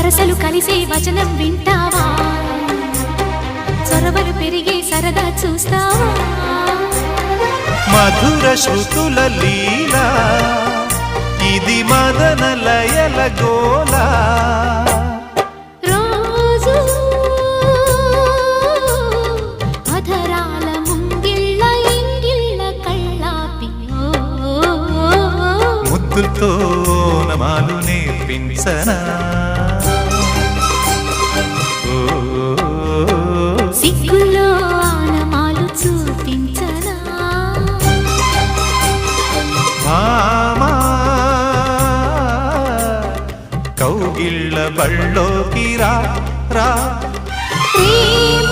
వరసలు కలిసే వచనం వింటావా చొరవలు పెరిగే సరదా చూస్తావా మధుర శృతుల లీలా ఇది మదన లయల గోలా రోజు అధరాల ముంగిళ్ళ ఇంగిళ్ళ కళ్ళాపి ముద్దులతో నమాలు నేర్పించనా సిగ్గుల్లో ఆనమాలు చూపించనా మామా కౌగిళ్ళ బళ్ళోకి రా రా ప్రేమ